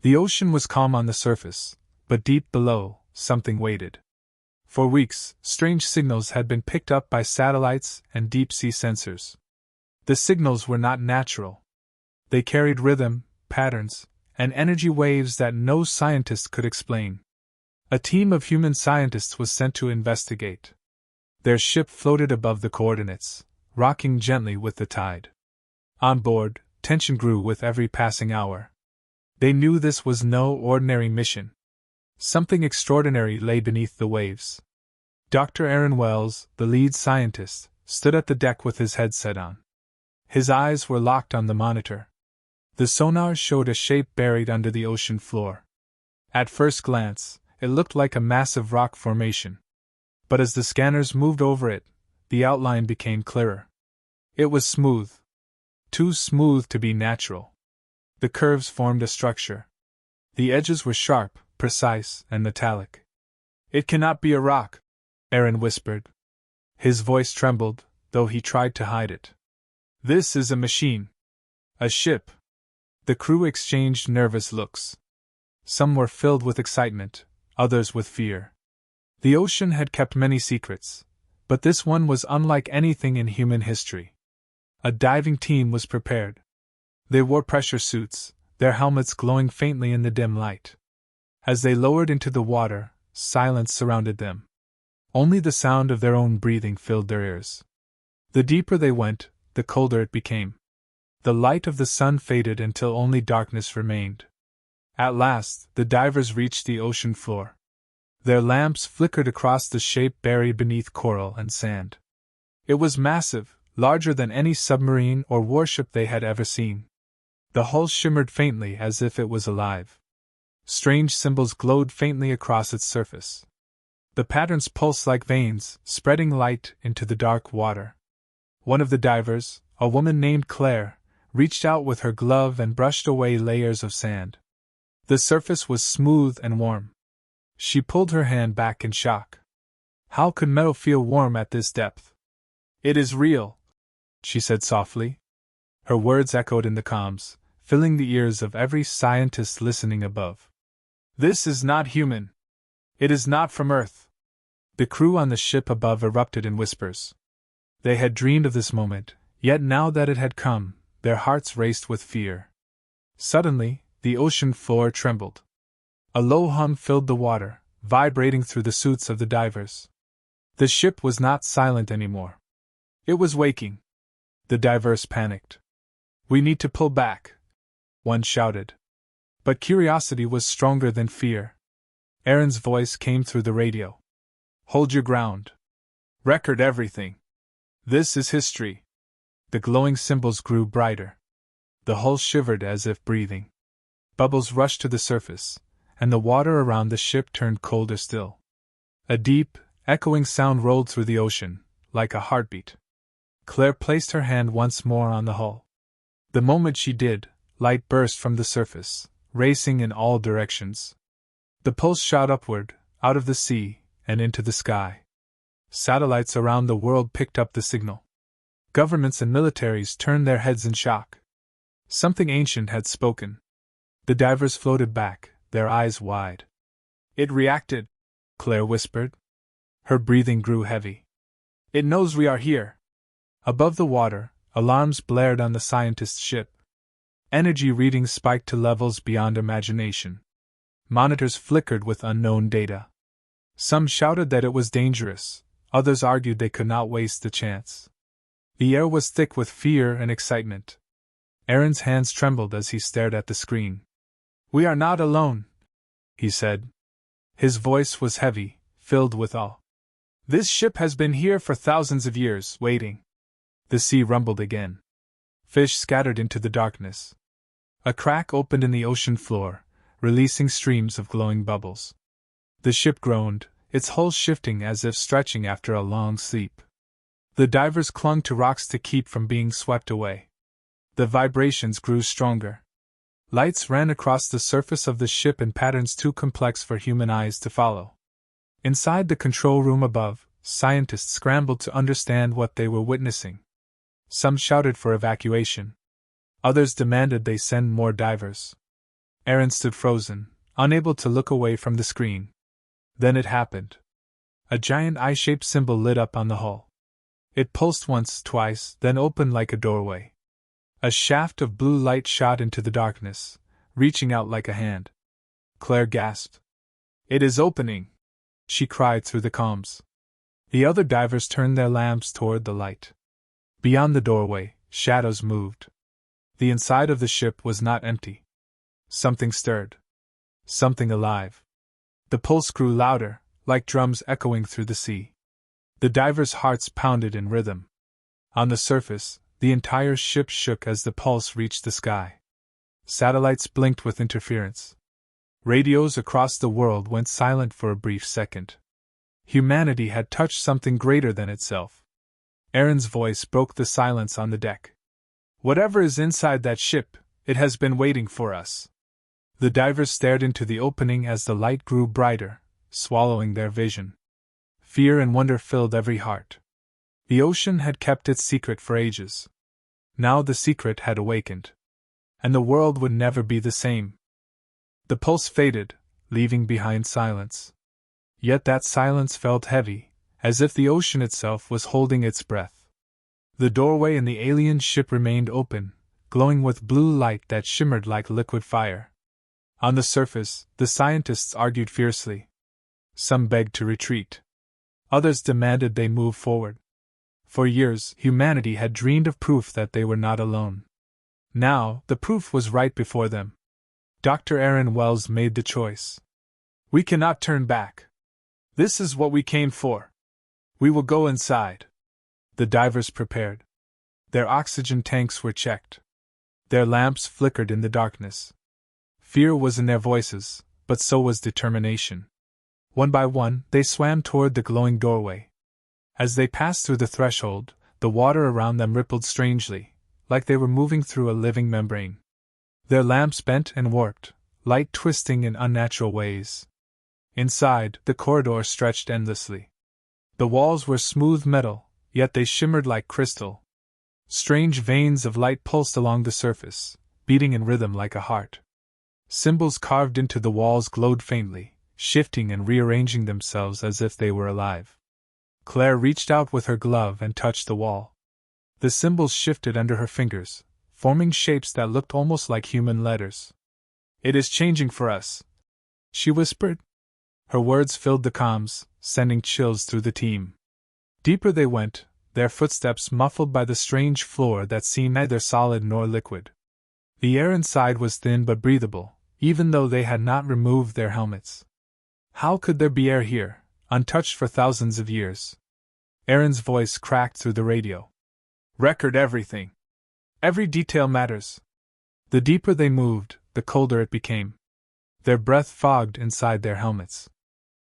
The ocean was calm on the surface, but deep below, something waited. For weeks, strange signals had been picked up by satellites and deep-sea sensors. The signals were not natural. They carried rhythm, patterns, and energy waves that no scientist could explain. A team of human scientists was sent to investigate. Their ship floated above the coordinates, rocking gently with the tide. On board, tension grew with every passing hour. They knew this was no ordinary mission. Something extraordinary lay beneath the waves. Dr. Aaron Wells, the lead scientist, stood at the deck with his headset on. His eyes were locked on the monitor. The sonar showed a shape buried under the ocean floor. At first glance, it looked like a massive rock formation. But as the scanners moved over it, the outline became clearer. It was smooth. Too smooth to be natural. The curves formed a structure. The edges were sharp, precise, and metallic. "It cannot be a rock," Aaron whispered. His voice trembled, though he tried to hide it. "This is a machine. A ship." The crew exchanged nervous looks. Some were filled with excitement, others with fear. The ocean had kept many secrets, but this one was unlike anything in human history. A diving team was prepared. They wore pressure suits, their helmets glowing faintly in the dim light. As they lowered into the water, silence surrounded them. Only the sound of their own breathing filled their ears. The deeper they went, the colder it became. The light of the sun faded until only darkness remained. At last, the divers reached the ocean floor. Their lamps flickered across the shape buried beneath coral and sand. It was massive, larger than any submarine or warship they had ever seen. The hull shimmered faintly as if it was alive. Strange symbols glowed faintly across its surface. The patterns pulsed like veins, spreading light into the dark water. One of the divers, a woman named Claire, reached out with her glove and brushed away layers of sand. The surface was smooth and warm. She pulled her hand back in shock. How could metal feel warm at this depth? "It is real," she said softly. Her words echoed in the comms, filling the ears of every scientist listening above. "This is not human. It is not from Earth." The crew on the ship above erupted in whispers. They had dreamed of this moment, yet now that it had come, their hearts raced with fear. Suddenly, the ocean floor trembled. A low hum filled the water, vibrating through the suits of the divers. The ship was not silent anymore. It was waking. The divers panicked. "We need to pull back," one shouted. But curiosity was stronger than fear. Aaron's voice came through the radio. "Hold your ground. Record everything. This is history." The glowing symbols grew brighter. The hull shivered as if breathing. Bubbles rushed to the surface, and the water around the ship turned colder still. A deep, echoing sound rolled through the ocean, like a heartbeat. Claire placed her hand once more on the hull. The moment she did, light burst from the surface, racing in all directions. The pulse shot upward, out of the sea, and into the sky. Satellites around the world picked up the signal. Governments and militaries turned their heads in shock. Something ancient had spoken. The divers floated back, their eyes wide. "It reacted," Claire whispered. Her breathing grew heavy. "It knows we are here." Above the water, alarms blared on the scientist's ship. Energy readings spiked to levels beyond imagination. Monitors flickered with unknown data. Some shouted that it was dangerous, others argued they could not waste the chance. The air was thick with fear and excitement. Aaron's hands trembled as he stared at the screen. "We are not alone," he said. His voice was heavy, filled with awe. "This ship has been here for thousands of years, waiting." The sea rumbled again. Fish scattered into the darkness. A crack opened in the ocean floor, releasing streams of glowing bubbles. The ship groaned, its hull shifting as if stretching after a long sleep. The divers clung to rocks to keep from being swept away. The vibrations grew stronger. Lights ran across the surface of the ship in patterns too complex for human eyes to follow. Inside the control room above, scientists scrambled to understand what they were witnessing. Some shouted for evacuation. Others demanded they send more divers. Aaron stood frozen, unable to look away from the screen. Then it happened. A giant eye-shaped symbol lit up on the hull. It pulsed once, twice, then opened like a doorway. A shaft of blue light shot into the darkness, reaching out like a hand. Claire gasped. "It is opening!" she cried through the comms. The other divers turned their lamps toward the light. Beyond the doorway, shadows moved. The inside of the ship was not empty. Something stirred. Something alive. The pulse grew louder, like drums echoing through the sea. The divers' hearts pounded in rhythm. On the surface, the entire ship shook as the pulse reached the sky. Satellites blinked with interference. Radios across the world went silent for a brief second. Humanity had touched something greater than itself. Aaron's voice broke the silence on the deck. "Whatever is inside that ship, it has been waiting for us." The divers stared into the opening as the light grew brighter, swallowing their vision. Fear and wonder filled every heart. The ocean had kept its secret for ages. Now the secret had awakened. And the world would never be the same. The pulse faded, leaving behind silence. Yet that silence felt heavy, as if the ocean itself was holding its breath. The doorway in the alien ship remained open, glowing with blue light that shimmered like liquid fire. On the surface, the scientists argued fiercely. Some begged to retreat. Others demanded they move forward. For years, humanity had dreamed of proof that they were not alone. Now, the proof was right before them. Dr. Aaron Wells made the choice. "We cannot turn back. This is what we came for. We will go inside." The divers prepared. Their oxygen tanks were checked. Their lamps flickered in the darkness. Fear was in their voices, but so was determination. One by one, they swam toward the glowing doorway. As they passed through the threshold, the water around them rippled strangely, like they were moving through a living membrane. Their lamps bent and warped, light twisting in unnatural ways. Inside, the corridor stretched endlessly. The walls were smooth metal, yet they shimmered like crystal. Strange veins of light pulsed along the surface, beating in rhythm like a heart. Symbols carved into the walls glowed faintly, shifting and rearranging themselves as if they were alive. Claire reached out with her glove and touched the wall. The symbols shifted under her fingers, forming shapes that looked almost like human letters. "It is changing for us," she whispered. Her words filled the comms, sending chills through the team. Deeper they went, their footsteps muffled by the strange floor that seemed neither solid nor liquid. The air inside was thin but breathable, even though they had not removed their helmets. How could there be air here, untouched for thousands of years? Aaron's voice cracked through the radio. "Record everything. Every detail matters." The deeper they moved, the colder it became. Their breath fogged inside their helmets.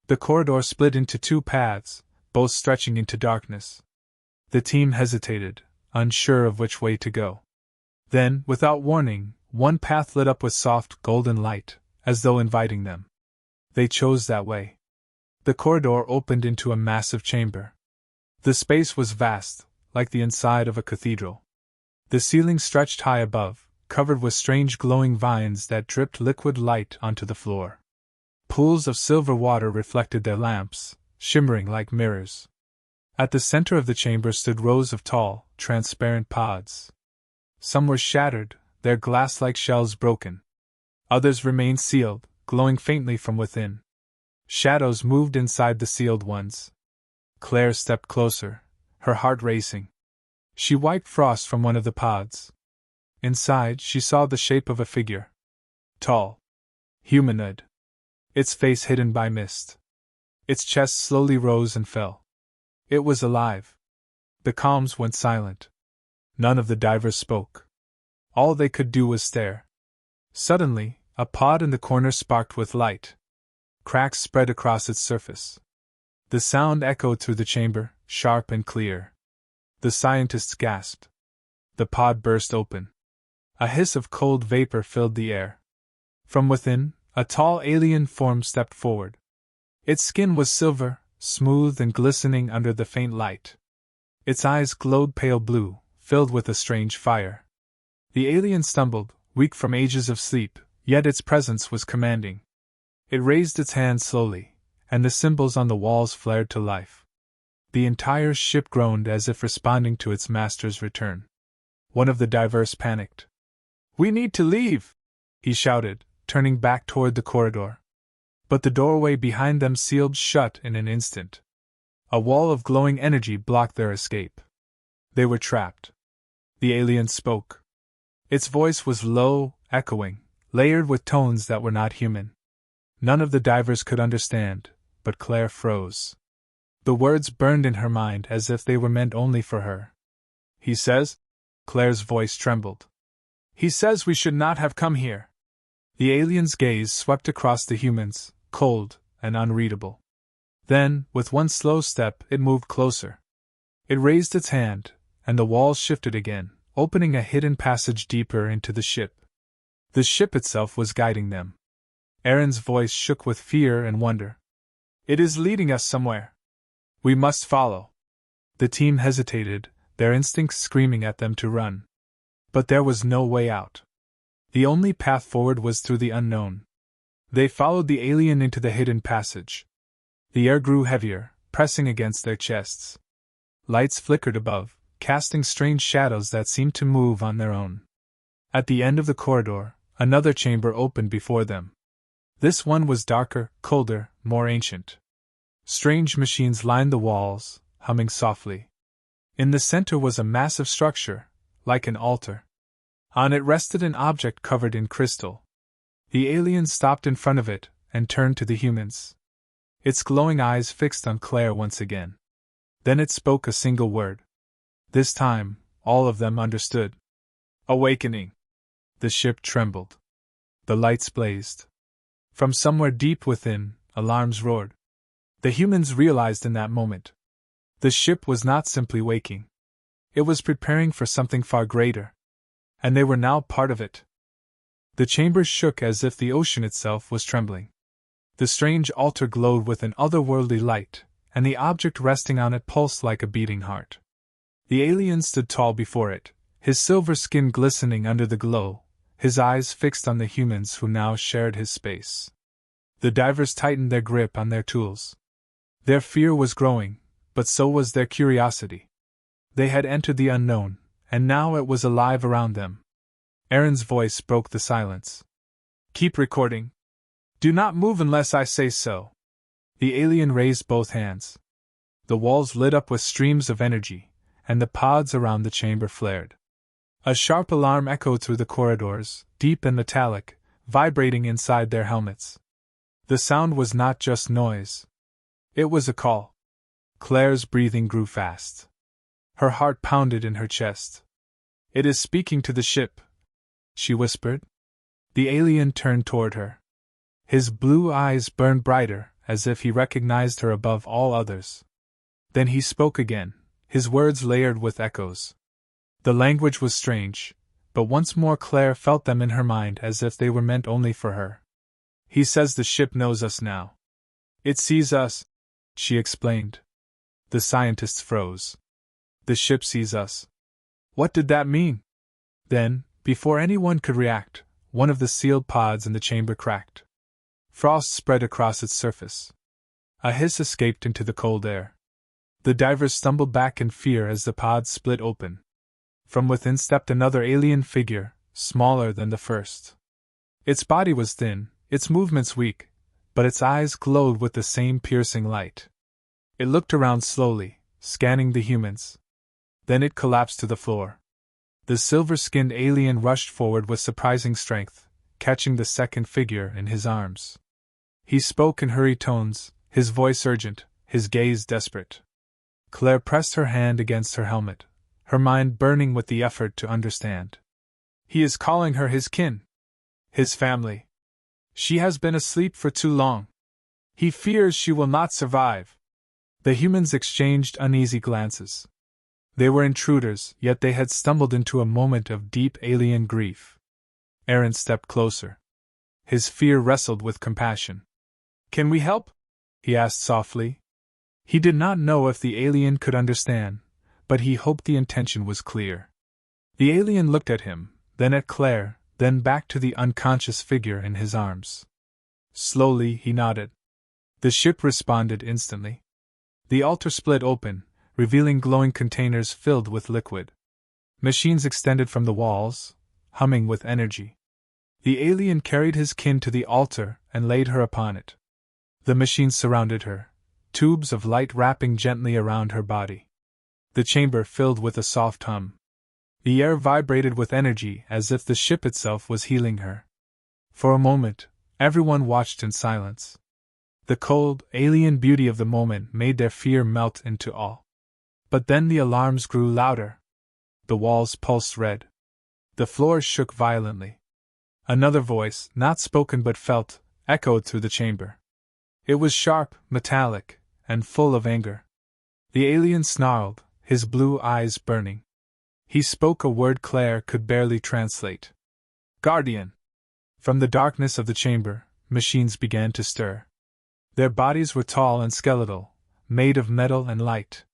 The corridor split into two paths, both stretching into darkness. The team hesitated, unsure of which way to go. Then, without warning, one path lit up with soft, golden light, as though inviting them. They chose that way. The corridor opened into a massive chamber. The space was vast, like the inside of a cathedral. The ceiling stretched high above, covered with strange glowing vines that dripped liquid light onto the floor. Pools of silver water reflected their lamps, shimmering like mirrors. At the center of the chamber stood rows of tall, transparent pods. Some were shattered, their glass-like shells broken. Others remained sealed, glowing faintly from within. Shadows moved inside the sealed ones. Claire stepped closer, her heart racing. She wiped frost from one of the pods. Inside, she saw the shape of a figure. Tall. Humanoid. Its face hidden by mist. Its chest slowly rose and fell. It was alive. The comms went silent. None of the divers spoke. All they could do was stare. Suddenly, a pod in the corner sparked with light. Cracks spread across its surface. The sound echoed through the chamber, sharp and clear. The scientists gasped. The pod burst open. A hiss of cold vapor filled the air. From within, a tall alien form stepped forward. Its skin was silver, smooth and glistening under the faint light. Its eyes glowed pale blue, filled with a strange fire. The alien stumbled, weak from ages of sleep, yet its presence was commanding. It raised its hand slowly, and the symbols on the walls flared to life. The entire ship groaned as if responding to its master's return. One of the divers panicked. "We need to leave!" he shouted, turning back toward the corridor. But the doorway behind them sealed shut in an instant. A wall of glowing energy blocked their escape. They were trapped. The alien spoke. Its voice was low, echoing, layered with tones that were not human. None of the divers could understand, but Claire froze. The words burned in her mind as if they were meant only for her. "He says?" Claire's voice trembled. "He says we should not have come here." The alien's gaze swept across the humans, cold and unreadable. Then, with one slow step, it moved closer. It raised its hand, and the walls shifted again, opening a hidden passage deeper into the ship. The ship itself was guiding them. Aaron's voice shook with fear and wonder. "It is leading us somewhere. We must follow." The team hesitated, their instincts screaming at them to run. But there was no way out. The only path forward was through the unknown. They followed the alien into the hidden passage. The air grew heavier, pressing against their chests. Lights flickered above, casting strange shadows that seemed to move on their own. At the end of the corridor, another chamber opened before them. This one was darker, colder, more ancient. Strange machines lined the walls, humming softly. In the center was a massive structure, like an altar. On it rested an object covered in crystal. The alien stopped in front of it and turned to the humans. Its glowing eyes fixed on Claire once again. Then it spoke a single word. This time, all of them understood. "Awakening." The ship trembled. The lights blazed. From somewhere deep within, alarms roared. The humans realized in that moment. The ship was not simply waking. It was preparing for something far greater. And they were now part of it. The chambers shook as if the ocean itself was trembling. The strange altar glowed with an otherworldly light, and the object resting on it pulsed like a beating heart. The alien stood tall before it, his silver skin glistening under the glow, his eyes fixed on the humans who now shared his space. The divers tightened their grip on their tools. Their fear was growing, but so was their curiosity. They had entered the unknown, and now it was alive around them. Aaron's voice broke the silence. "Keep recording. Do not move unless I say so." The alien raised both hands. The walls lit up with streams of energy, and the pods around the chamber flared. A sharp alarm echoed through the corridors, deep and metallic, vibrating inside their helmets. The sound was not just noise. It was a call. Claire's breathing grew fast. Her heart pounded in her chest. "It is speaking to the ship," she whispered. The alien turned toward her. His blue eyes burned brighter, as if he recognized her above all others. Then he spoke again, his words layered with echoes. The language was strange, but once more Claire felt them in her mind as if they were meant only for her. "He says the ship knows us now. It sees us," she explained. The scientists froze. "The ship sees us." What did that mean? Then, before anyone could react, one of the sealed pods in the chamber cracked. Frost spread across its surface. A hiss escaped into the cold air. The divers stumbled back in fear as the pod split open. From within stepped another alien figure, smaller than the first. Its body was thin, its movements weak, but its eyes glowed with the same piercing light. It looked around slowly, scanning the humans. Then it collapsed to the floor. The silver-skinned alien rushed forward with surprising strength, catching the second figure in his arms. He spoke in hurried tones, his voice urgent, his gaze desperate. Claire pressed her hand against her helmet, her mind burning with the effort to understand. "He is calling her his kin. His family. She has been asleep for too long. He fears she will not survive." The humans exchanged uneasy glances. They were intruders, yet they had stumbled into a moment of deep alien grief. Aaron stepped closer. His fear wrestled with compassion. "Can we help?" he asked softly. He did not know if the alien could understand, but he hoped the intention was clear. The alien looked at him, then at Claire, then back to the unconscious figure in his arms. Slowly he nodded. The ship responded instantly. The altar split open, revealing glowing containers filled with liquid. Machines extended from the walls, humming with energy. The alien carried his kin to the altar and laid her upon it. The machines surrounded her, tubes of light wrapping gently around her body. The chamber filled with a soft hum. The air vibrated with energy as if the ship itself was healing her. For a moment, everyone watched in silence. The cold, alien beauty of the moment made their fear melt into awe. But then the alarms grew louder. The walls pulsed red. The floors shook violently. Another voice, not spoken but felt, echoed through the chamber. It was sharp, metallic, and full of anger. The alien snarled, his blue eyes burning. He spoke a word Claire could barely translate. Guardian! From the darkness of the chamber, machines began to stir. Their bodies were tall and skeletal, made of metal and light.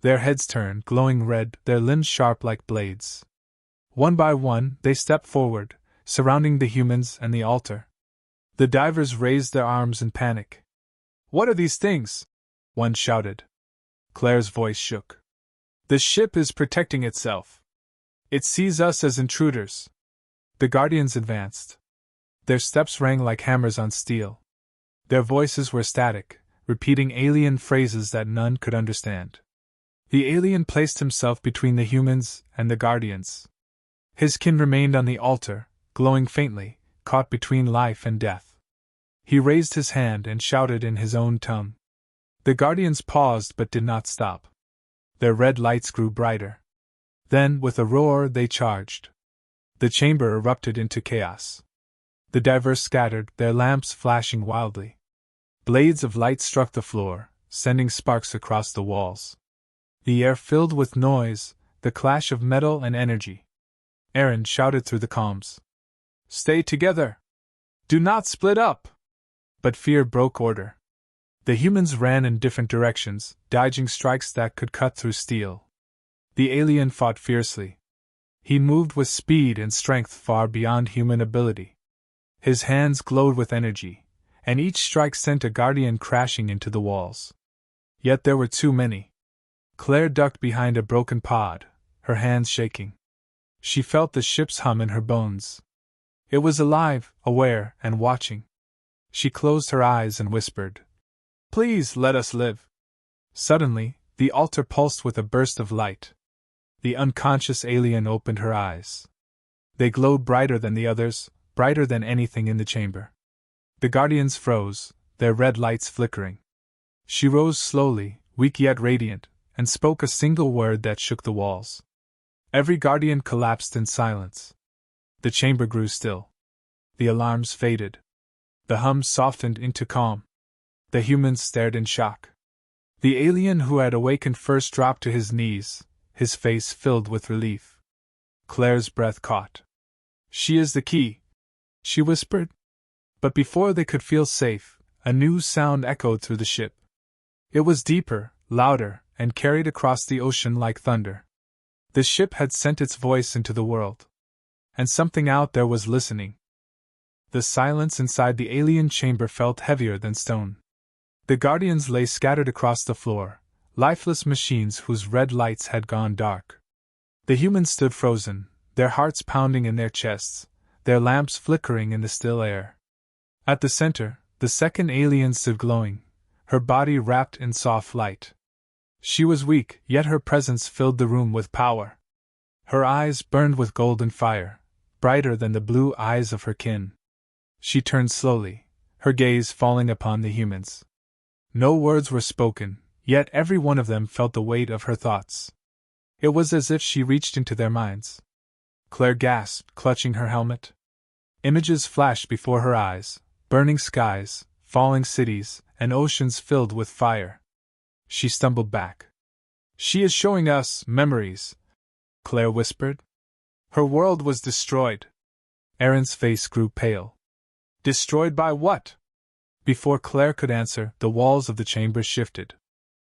Their heads turned, glowing red, their limbs sharp like blades. One by one, they stepped forward, surrounding the humans and the altar. The divers raised their arms in panic. What are these things? One shouted. Claire's voice shook. The ship is protecting itself. It sees us as intruders. The guardians advanced. Their steps rang like hammers on steel. Their voices were static, repeating alien phrases that none could understand. The alien placed himself between the humans and the guardians. His kin remained on the altar, glowing faintly, caught between life and death. He raised his hand and shouted in his own tongue. The guardians paused but did not stop. Their red lights grew brighter. Then, with a roar, they charged. The chamber erupted into chaos. The divers scattered, their lamps flashing wildly. Blades of light struck the floor, sending sparks across the walls. The air filled with noise, the clash of metal and energy. Aaron shouted through the comms. Stay together! Do not split up! But fear broke order. The humans ran in different directions, dodging strikes that could cut through steel. The alien fought fiercely. He moved with speed and strength far beyond human ability. His hands glowed with energy, and each strike sent a guardian crashing into the walls. Yet there were too many. Claire ducked behind a broken pod, her hands shaking. She felt the ship's hum in her bones. It was alive, aware, and watching. She closed her eyes and whispered, Please let us live. Suddenly, the altar pulsed with a burst of light. The unconscious alien opened her eyes. They glowed brighter than the others, brighter than anything in the chamber. The guardians froze, their red lights flickering. She rose slowly, weak yet radiant, and spoke a single word that shook the walls. Every guardian collapsed in silence. The chamber grew still. The alarms faded. The hum softened into calm. The humans stared in shock. The alien who had awakened first dropped to his knees, his face filled with relief. Claire's breath caught. She is the key, she whispered. But before they could feel safe, a new sound echoed through the ship. It was deeper, louder, and carried across the ocean like thunder. The ship had sent its voice into the world. And something out there was listening. The silence inside the alien chamber felt heavier than stone. The guardians lay scattered across the floor, lifeless machines whose red lights had gone dark. The humans stood frozen, their hearts pounding in their chests, their lamps flickering in the still air. At the center, the second alien stood glowing, her body wrapped in soft light. She was weak, yet her presence filled the room with power. Her eyes burned with golden fire, brighter than the blue eyes of her kin. She turned slowly, her gaze falling upon the humans. No words were spoken, yet every one of them felt the weight of her thoughts. It was as if she reached into their minds. Claire gasped, clutching her helmet. Images flashed before her eyes, burning skies, falling cities, and oceans filled with fire. She stumbled back. She is showing us memories, Claire whispered. Her world was destroyed. Aaron's face grew pale. Destroyed by what? Before Claire could answer, the walls of the chamber shifted.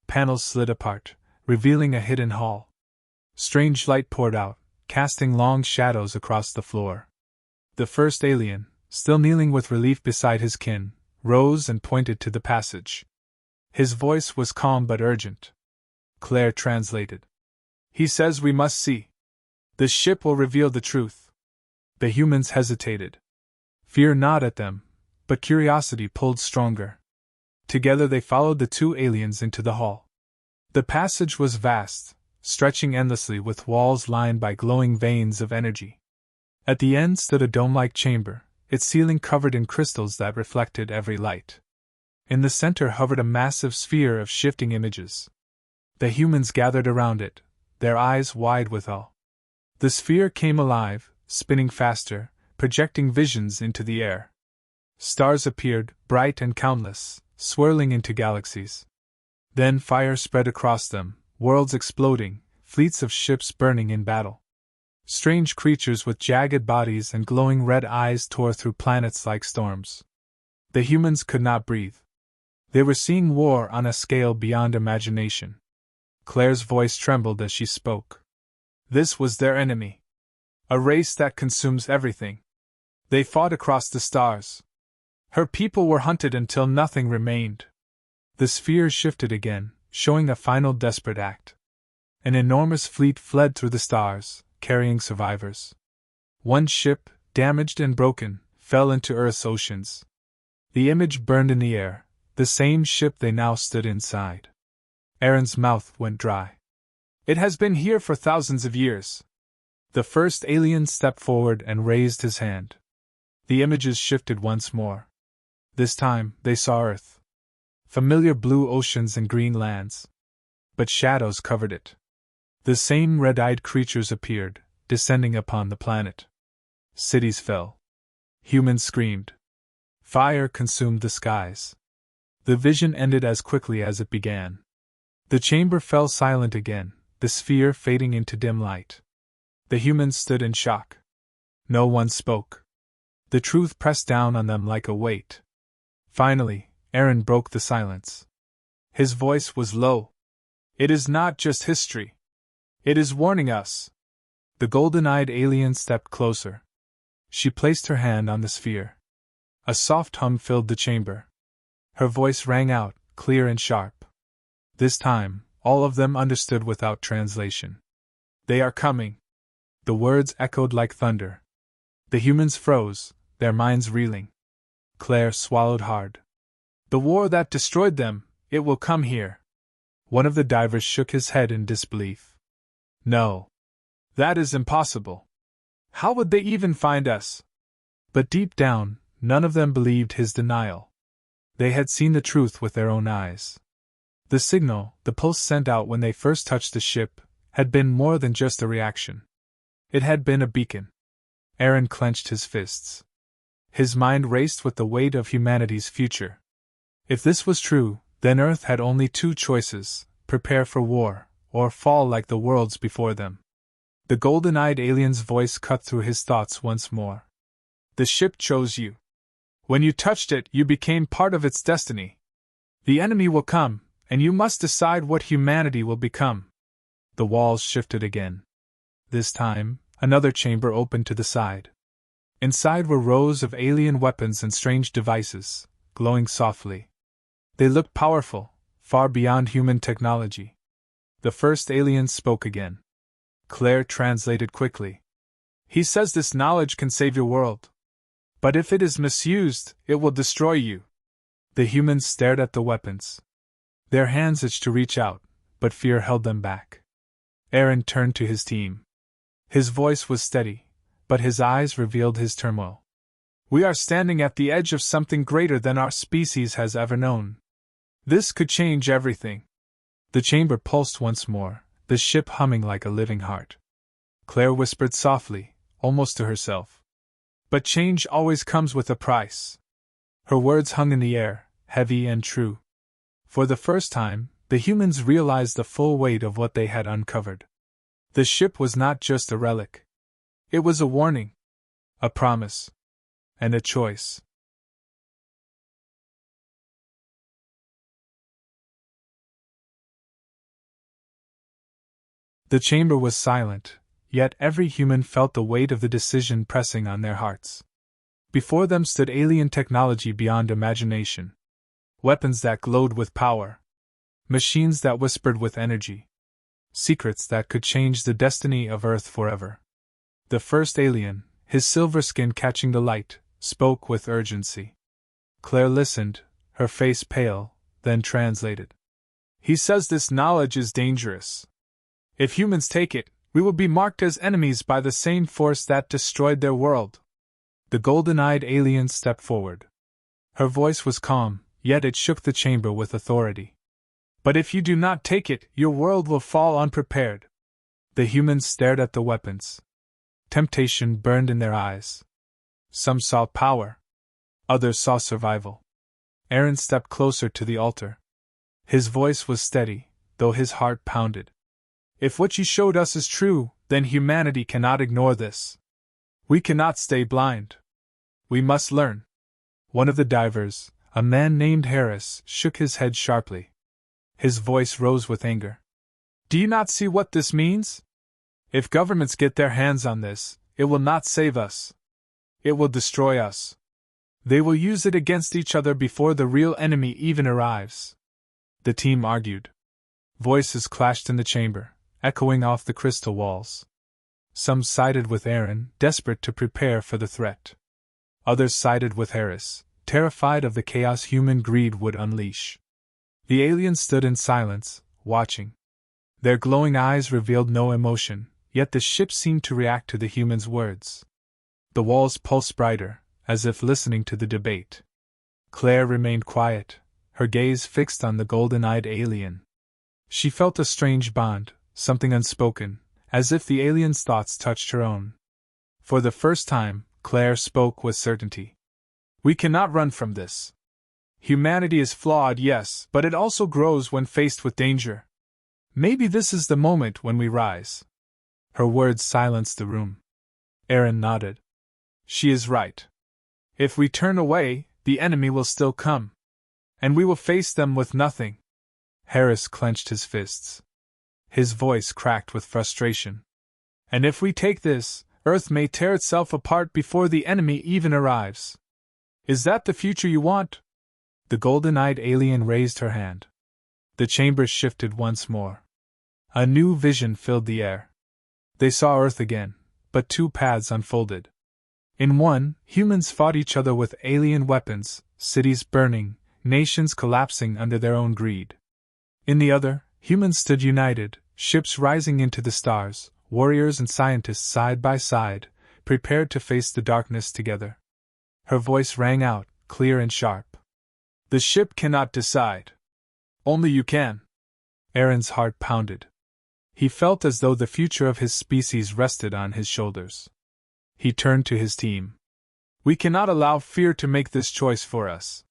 Panels slid apart, revealing a hidden hall. Strange light poured out, casting long shadows across the floor. The first alien, still kneeling with relief beside his kin, rose and pointed to the passage. His voice was calm but urgent. Claire translated. He says we must see. The ship will reveal the truth. The humans hesitated. Fear gnawed at them, but curiosity pulled stronger. Together they followed the two aliens into the hall. The passage was vast, stretching endlessly with walls lined by glowing veins of energy. At the end stood a dome-like chamber, its ceiling covered in crystals that reflected every light. In the center hovered a massive sphere of shifting images. The humans gathered around it, their eyes wide with awe. The sphere came alive, spinning faster, projecting visions into the air. Stars appeared, bright and countless, swirling into galaxies. Then fire spread across them, worlds exploding, fleets of ships burning in battle. Strange creatures with jagged bodies and glowing red eyes tore through planets like storms. The humans could not breathe. They were seeing war on a scale beyond imagination. Claire's voice trembled as she spoke. This was their enemy. A race that consumes everything. They fought across the stars. Her people were hunted until nothing remained. The sphere shifted again, showing a final desperate act. An enormous fleet fled through the stars, carrying survivors. One ship, damaged and broken, fell into Earth's oceans. The image burned in the air, the same ship they now stood inside. Aaron's mouth went dry. It has been here for thousands of years. The first alien stepped forward and raised his hand. The images shifted once more. This time, they saw Earth. Familiar blue oceans and green lands. But shadows covered it. The same red-eyed creatures appeared, descending upon the planet. Cities fell. Humans screamed. Fire consumed the skies. The vision ended as quickly as it began. The chamber fell silent again, the sphere fading into dim light. The humans stood in shock. No one spoke. The truth pressed down on them like a weight. Finally, Aaron broke the silence. His voice was low. It is not just history. It is warning us. The golden-eyed alien stepped closer. She placed her hand on the sphere. A soft hum filled the chamber. Her voice rang out, clear and sharp. This time, all of them understood without translation. They are coming. The words echoed like thunder. The humans froze, their minds reeling. Claire swallowed hard. The war that destroyed them, it will come here. One of the divers shook his head in disbelief. No. That is impossible. How would they even find us? But deep down, none of them believed his denial. They had seen the truth with their own eyes. The signal, the pulse sent out when they first touched the ship, had been more than just a reaction. It had been a beacon. Aaron clenched his fists. His mind raced with the weight of humanity's future. If this was true, then Earth had only two choices: prepare for war, or fall like the worlds before them. The golden-eyed alien's voice cut through his thoughts once more. The ship chose you. When you touched it, you became part of its destiny. The enemy will come, and you must decide what humanity will become. The walls shifted again. This time, another chamber opened to the side. Inside were rows of alien weapons and strange devices, glowing softly. They looked powerful, far beyond human technology. The first alien spoke again. Claire translated quickly. He says this knowledge can save your world. But if it is misused, it will destroy you. The humans stared at the weapons. Their hands itched to reach out, but fear held them back. Aaron turned to his team. His voice was steady, but his eyes revealed his turmoil. We are standing at the edge of something greater than our species has ever known. This could change everything. The chamber pulsed once more, the ship humming like a living heart. Claire whispered softly, almost to herself. But change always comes with a price. Her words hung in the air, heavy and true. For the first time, the humans realized the full weight of what they had uncovered. The ship was not just a relic. It was a warning, a promise, and a choice. The chamber was silent, yet every human felt the weight of the decision pressing on their hearts. Before them stood alien technology beyond imagination. Weapons that glowed with power. Machines that whispered with energy. Secrets that could change the destiny of Earth forever. The first alien, his silver skin catching the light, spoke with urgency. Claire listened, her face pale, then translated. He says this knowledge is dangerous. If humans take it, we will be marked as enemies by the same force that destroyed their world. The golden-eyed alien stepped forward. Her voice was calm, yet it shook the chamber with authority. But if you do not take it, your world will fall unprepared. The humans stared at the weapons. Temptation burned in their eyes. Some saw power. Others saw survival. Aaron stepped closer to the altar. His voice was steady, though his heart pounded. If what you showed us is true, then humanity cannot ignore this. We cannot stay blind. We must learn. One of the divers, a man named Harris, shook his head sharply. His voice rose with anger. Do you not see what this means? If governments get their hands on this, it will not save us. It will destroy us. They will use it against each other before the real enemy even arrives. The team argued. Voices clashed in the chamber, echoing off the crystal walls. Some sided with Aaron, desperate to prepare for the threat. Others sided with Harris, terrified of the chaos human greed would unleash. The aliens stood in silence, watching. Their glowing eyes revealed no emotion, yet the ship seemed to react to the humans' words. The walls pulsed brighter, as if listening to the debate. Claire remained quiet, her gaze fixed on the golden-eyed alien. She felt a strange bond, something unspoken, as if the alien's thoughts touched her own. For the first time, Claire spoke with certainty. We cannot run from this. Humanity is flawed, yes, but it also grows when faced with danger. Maybe this is the moment when we rise. Her words silenced the room. Aaron nodded. She is right. If we turn away, the enemy will still come. And we will face them with nothing. Harris clenched his fists. His voice cracked with frustration. And if we take this, Earth may tear itself apart before the enemy even arrives. Is that the future you want? The golden-eyed alien raised her hand. The chamber shifted once more. A new vision filled the air. They saw Earth again, but two paths unfolded. In one, humans fought each other with alien weapons, cities burning, nations collapsing under their own greed. In the other, humans stood united, ships rising into the stars, warriors and scientists side by side, prepared to face the darkness together. Her voice rang out, clear and sharp. The ship cannot decide. Only you can. Aaron's heart pounded. He felt as though the future of his species rested on his shoulders. He turned to his team. We cannot allow fear to make this choice for us.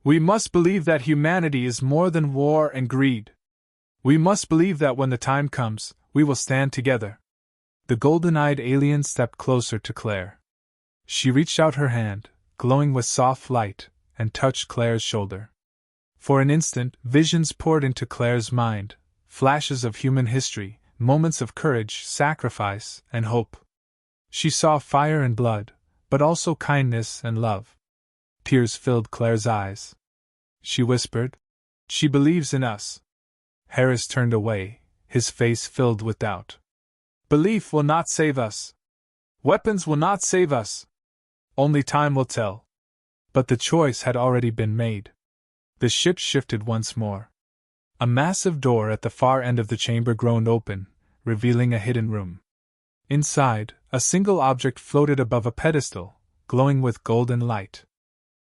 We must believe that humanity is more than war and greed. We must believe that when the time comes, we will stand together. The golden-eyed alien stepped closer to Claire. She reached out her hand, glowing with soft light, and touched Claire's shoulder. For an instant, visions poured into Claire's mind, flashes of human history, moments of courage, sacrifice, and hope. She saw fire and blood, but also kindness and love. Tears filled Claire's eyes. She whispered, "She believes in us." Harris turned away, his face filled with doubt. Belief will not save us. Weapons will not save us. Only time will tell. But the choice had already been made. The ship shifted once more. A massive door at the far end of the chamber groaned open, revealing a hidden room. Inside, a single object floated above a pedestal, glowing with golden light.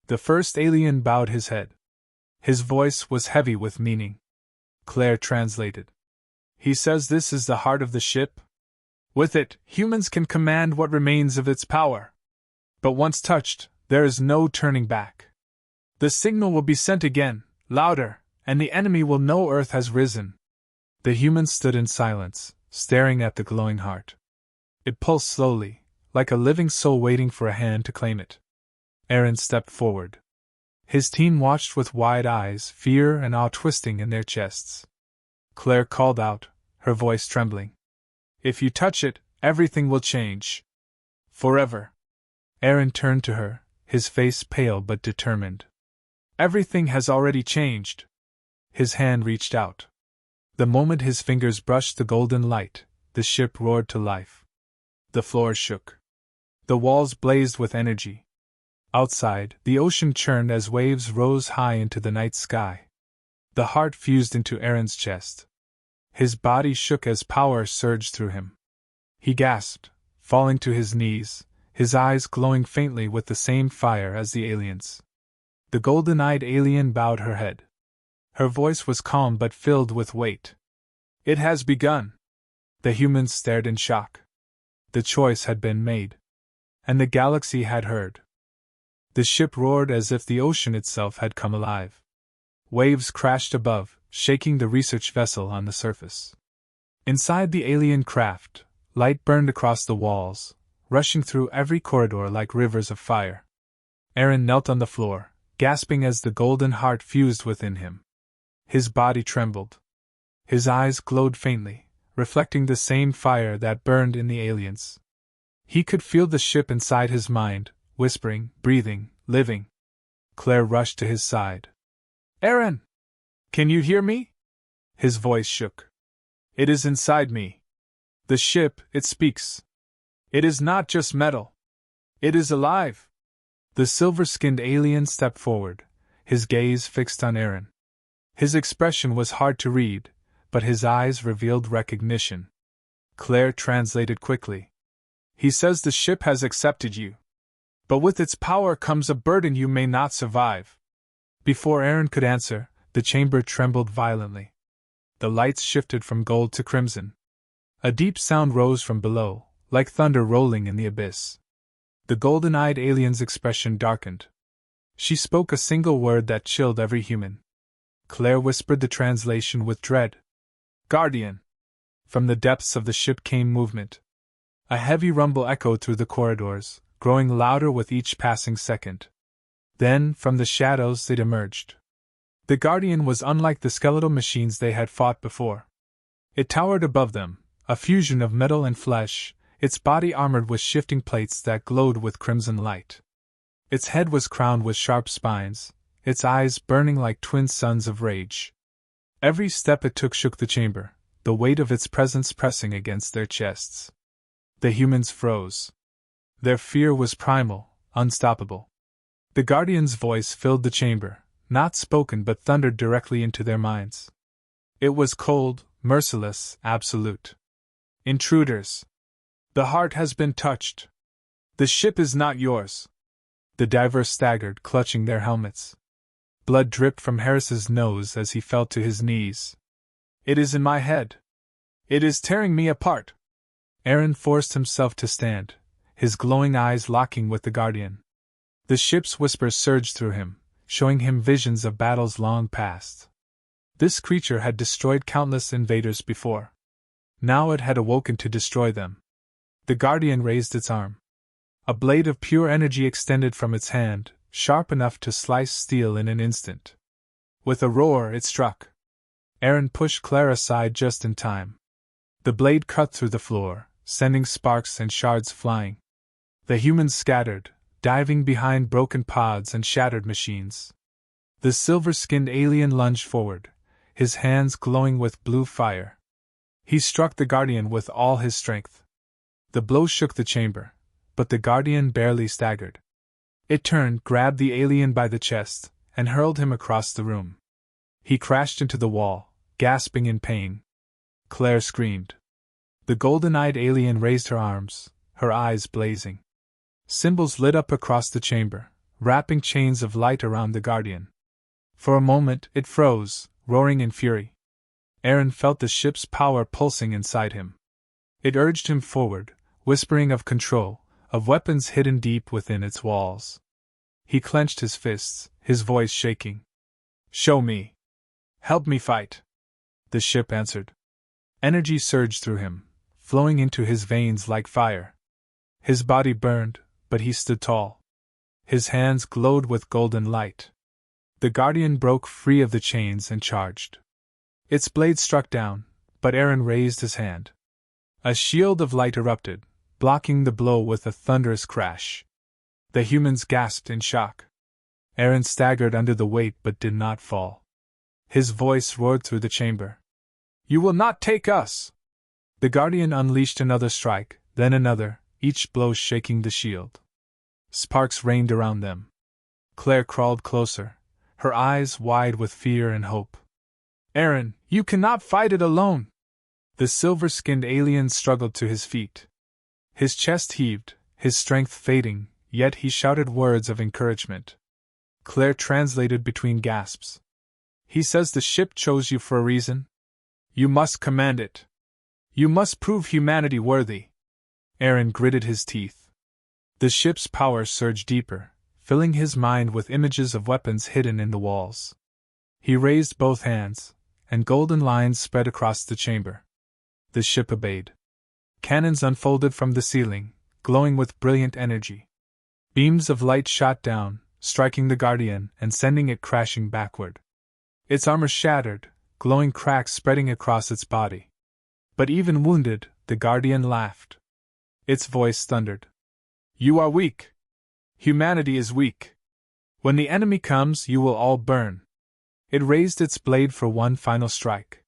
The first alien bowed his head. His voice was heavy with meaning. Claire translated. He says this is the heart of the ship. With it, humans can command what remains of its power. But once touched, there is no turning back. The signal will be sent again, louder, and the enemy will know Earth has risen. The humans stood in silence, staring at the glowing heart. It pulsed slowly, like a living soul waiting for a hand to claim it. Aaron stepped forward. His team watched with wide eyes, fear and awe twisting in their chests. Claire called out, her voice trembling. If you touch it, Everything will change. Forever. Aaron turned to her, his face pale but determined. Everything has already changed. His hand reached out. The moment his fingers brushed the golden light, the ship roared to life. The floor shook. The walls blazed with energy. Outside, the ocean churned as waves rose high into the night sky. The heart fused into Aaron's chest. His body shook as power surged through him. He gasped, falling to his knees, his eyes glowing faintly with the same fire as the aliens. The golden-eyed alien bowed her head. Her voice was calm but filled with weight. It has begun. The humans stared in shock. The choice had been made. And the galaxy had heard. The ship roared as if the ocean itself had come alive. Waves crashed above, shaking the research vessel on the surface. Inside the alien craft, light burned across the walls, rushing through every corridor like rivers of fire. Aaron knelt on the floor, gasping as the golden heart fused within him. His body trembled. His eyes glowed faintly, reflecting the same fire that burned in the aliens. He could feel the ship inside his mind, whispering, breathing, living. Claire rushed to his side. Aaron! Can you hear me? His voice shook. It is inside me. The ship, it speaks. It is not just metal. It is alive. The silver-skinned alien stepped forward, his gaze fixed on Aaron. His expression was hard to read, but his eyes revealed recognition. Claire translated quickly. He says the ship has accepted you. But with its power comes a burden you may not survive. Before Aaron could answer, the chamber trembled violently. The lights shifted from gold to crimson. A deep sound rose from below, like thunder rolling in the abyss. The golden-eyed alien's expression darkened. She spoke a single word that chilled every human. Claire whispered the translation with dread. Guardian! From the depths of the ship came movement. A heavy rumble echoed through the corridors, growing louder with each passing second. Then, from the shadows, it emerged. The Guardian was unlike the skeletal machines they had fought before. It towered above them, a fusion of metal and flesh, its body armored with shifting plates that glowed with crimson light. Its head was crowned with sharp spines, its eyes burning like twin suns of rage. Every step it took shook the chamber, the weight of its presence pressing against their chests. The humans froze. Their fear was primal, unstoppable. The Guardian's voice filled the chamber, not spoken but thundered directly into their minds. It was cold, merciless, absolute. Intruders! The heart has been touched. The ship is not yours. The divers staggered, clutching their helmets. Blood dripped from Harris's nose as he fell to his knees. It is in my head. It is tearing me apart. Aaron forced himself to stand, his glowing eyes locking with the Guardian. The ship's whispers surged through him, showing him visions of battles long past. This creature had destroyed countless invaders before. Now it had awoken to destroy them. The Guardian raised its arm. A blade of pure energy extended from its hand, sharp enough to slice steel in an instant. With a roar, it struck. Aaron pushed Claire aside just in time. The blade cut through the floor, sending sparks and shards flying. The humans scattered, diving behind broken pods and shattered machines. The silver-skinned alien lunged forward, his hands glowing with blue fire. He struck the Guardian with all his strength. The blow shook the chamber, but the Guardian barely staggered. It turned, grabbed the alien by the chest, and hurled him across the room. He crashed into the wall, gasping in pain. Claire screamed. The golden-eyed alien raised her arms, her eyes blazing. Symbols lit up across the chamber, wrapping chains of light around the Guardian. For a moment, it froze, roaring in fury. Aaron felt the ship's power pulsing inside him. It urged him forward, whispering of control, of weapons hidden deep within its walls. He clenched his fists, his voice shaking. Show me. Help me fight. The ship answered. Energy surged through him, flowing into his veins like fire. His body burned, but he stood tall. His hands glowed with golden light. The Guardian broke free of the chains and charged. Its blade struck down, but Aaron raised his hand. A shield of light erupted, blocking the blow with a thunderous crash. The humans gasped in shock. Aaron staggered under the weight but did not fall. His voice roared through the chamber. "You will not take us!" The Guardian unleashed another strike, then another, each blow shaking the shield. Sparks rained around them. Claire crawled closer, her eyes wide with fear and hope. "Aaron, you cannot fight it alone!" The silver-skinned alien struggled to his feet. His chest heaved, his strength fading, yet he shouted words of encouragement. Claire translated between gasps. "He says the ship chose you for a reason. You must command it. You must prove humanity worthy." Aaron gritted his teeth. The ship's power surged deeper, filling his mind with images of weapons hidden in the walls. He raised both hands, and golden lines spread across the chamber. The ship obeyed. Cannons unfolded from the ceiling, glowing with brilliant energy. Beams of light shot down, striking the Guardian and sending it crashing backward. Its armor shattered, glowing cracks spreading across its body. But even wounded, the Guardian laughed. Its voice thundered. "You are weak. Humanity is weak. When the enemy comes, you will all burn." It raised its blade for one final strike.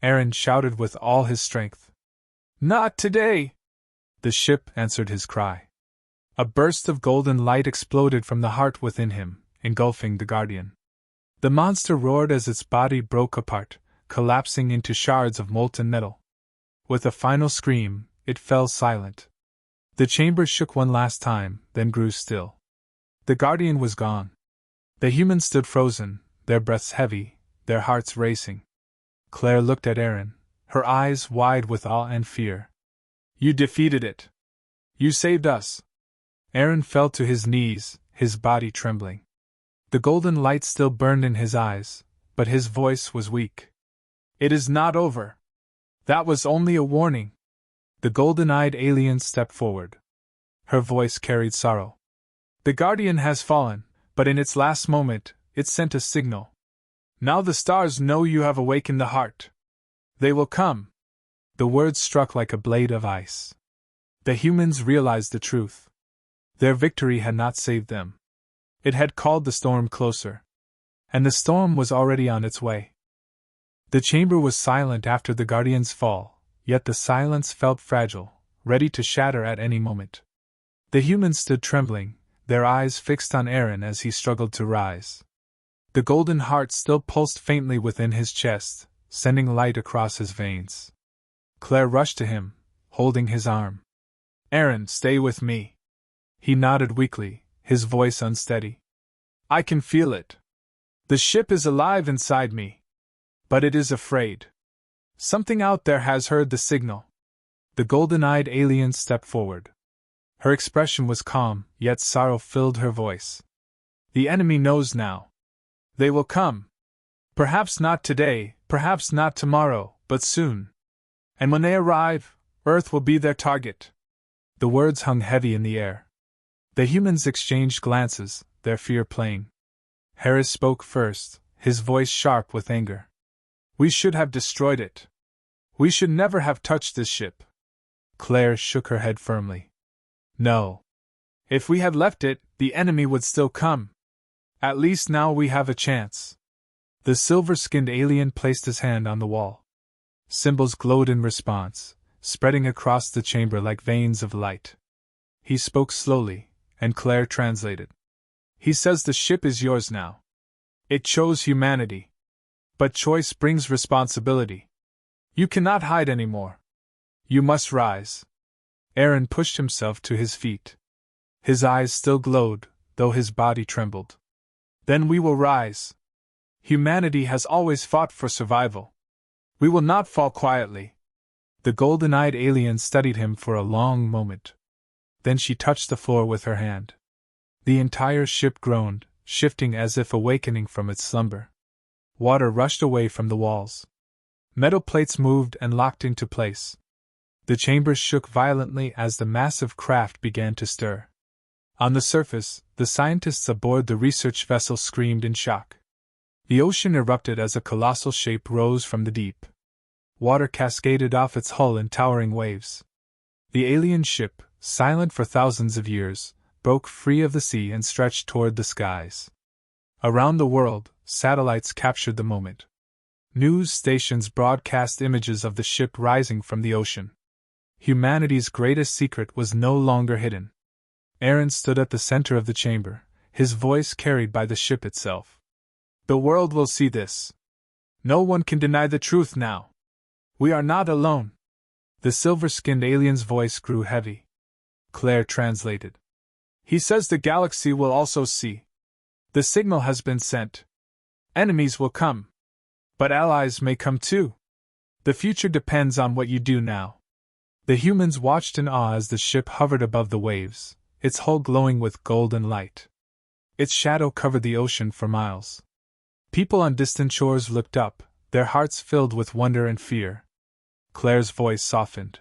Aaron shouted with all his strength. "Not today!" The ship answered his cry. A burst of golden light exploded from the heart within him, engulfing the Guardian. The monster roared as its body broke apart, collapsing into shards of molten metal. With a final scream, it fell silent. The chamber shook one last time, then grew still. The Guardian was gone. The humans stood frozen, their breaths heavy, their hearts racing. Claire looked at Aaron, her eyes wide with awe and fear. "You defeated it. You saved us." Aaron fell to his knees, his body trembling. The golden light still burned in his eyes, but his voice was weak. "It is not over. That was only a warning." The golden-eyed alien stepped forward. Her voice carried sorrow. "The Guardian has fallen, but in its last moment, it sent a signal. Now the stars know you have awakened the heart. They will come." The words struck like a blade of ice. The humans realized the truth. Their victory had not saved them. It had called the storm closer. And the storm was already on its way. The chamber was silent after the Guardian's fall, yet the silence felt fragile, ready to shatter at any moment. The humans stood trembling, their eyes fixed on Aaron as he struggled to rise. The golden heart still pulsed faintly within his chest, sending light across his veins. Claire rushed to him, holding his arm. "Aaron, stay with me." He nodded weakly, his voice unsteady. "I can feel it. The ship is alive inside me. But it is afraid. Something out there has heard the signal." The golden-eyed alien stepped forward. Her expression was calm, yet sorrow filled her voice. "The enemy knows now. They will come. Perhaps not today, perhaps not tomorrow, but soon. And when they arrive, Earth will be their target." The words hung heavy in the air. The humans exchanged glances, their fear playing. Harris spoke first, his voice sharp with anger. "We should have destroyed it. We should never have touched this ship." Claire shook her head firmly. "No. If we had left it, the enemy would still come. At least now we have a chance." The silver-skinned alien placed his hand on the wall. Symbols glowed in response, spreading across the chamber like veins of light. He spoke slowly, and Claire translated. "He says the ship is yours now. It chose humanity. But choice brings responsibility. You cannot hide anymore. You must rise." Aaron pushed himself to his feet. His eyes still glowed, though his body trembled. "Then we will rise. Humanity has always fought for survival. We will not fall quietly." The golden-eyed alien studied him for a long moment. Then she touched the floor with her hand. The entire ship groaned, shifting as if awakening from its slumber. Water rushed away from the walls. Metal plates moved and locked into place. The chamber shook violently as the massive craft began to stir. On the surface, the scientists aboard the research vessel screamed in shock. The ocean erupted as a colossal shape rose from the deep. Water cascaded off its hull in towering waves. The alien ship, silent for thousands of years, broke free of the sea and stretched toward the skies. Around the world, satellites captured the moment. News stations broadcast images of the ship rising from the ocean. Humanity's greatest secret was no longer hidden. Aaron stood at the center of the chamber, his voice carried by the ship itself. The world will see this. No one can deny the truth now. We are not alone. The silver-skinned alien's voice grew heavy. Claire translated. He says the galaxy will also see. The signal has been sent. Enemies will come. But allies may come too. The future depends on what you do now. The humans watched in awe as the ship hovered above the waves, its hull glowing with golden light. Its shadow covered the ocean for miles. People on distant shores looked up, their hearts filled with wonder and fear. Claire's voice softened.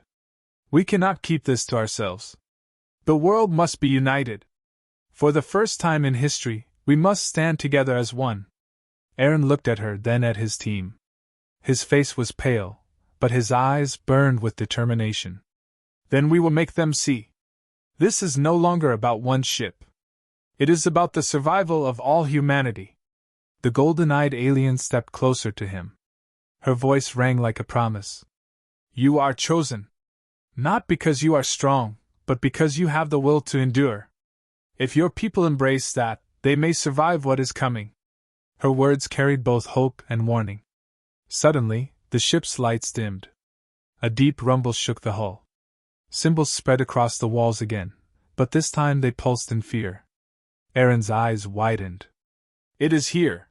We cannot keep this to ourselves. The world must be united. For the first time in history, we must stand together as one. Aaron looked at her, then at his team. His face was pale, but his eyes burned with determination. Then we will make them see. This is no longer about one ship. It is about the survival of all humanity. The golden-eyed alien stepped closer to him. Her voice rang like a promise. You are chosen. Not because you are strong, but because you have the will to endure. If your people embrace that, they may survive what is coming. Her words carried both hope and warning. Suddenly, the ship's lights dimmed. A deep rumble shook the hull. Symbols spread across the walls again, but this time they pulsed in fear. Aaron's eyes widened. It is here.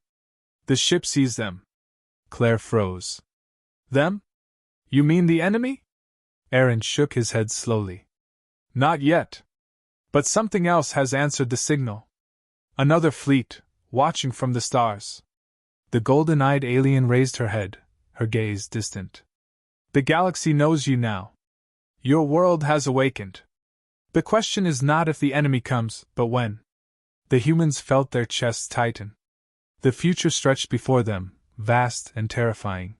The ship sees them. Claire froze. Them? You mean the enemy? Aaron shook his head slowly. Not yet. But something else has answered the signal. Another fleet, watching from the stars. The golden-eyed alien raised her head, her gaze distant. The galaxy knows you now. Your world has awakened. The question is not if the enemy comes, but when. The humans felt their chests tighten. The future stretched before them, vast and terrifying.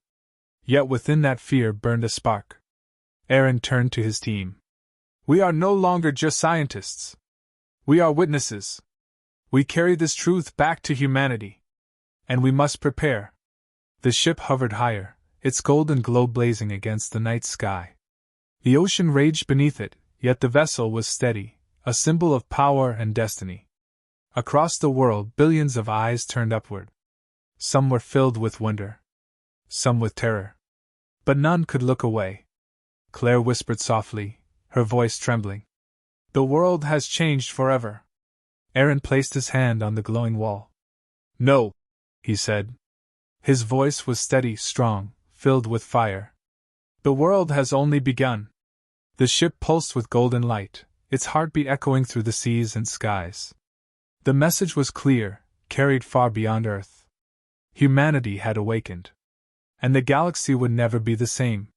Yet within that fear burned a spark. Aaron turned to his team. We are no longer just scientists. We are witnesses. We carry this truth back to humanity. And we must prepare. The ship hovered higher, its golden glow blazing against the night sky. The ocean raged beneath it, yet the vessel was steady, a symbol of power and destiny. Across the world, billions of eyes turned upward. Some were filled with wonder. Some with terror. But none could look away. Claire whispered softly, her voice trembling. The world has changed forever. Aaron placed his hand on the glowing wall. No, he said. His voice was steady, strong, filled with fire. The world has only begun. The ship pulsed with golden light, its heartbeat echoing through the seas and skies. The message was clear, carried far beyond Earth. Humanity had awakened. And the galaxy would never be the same.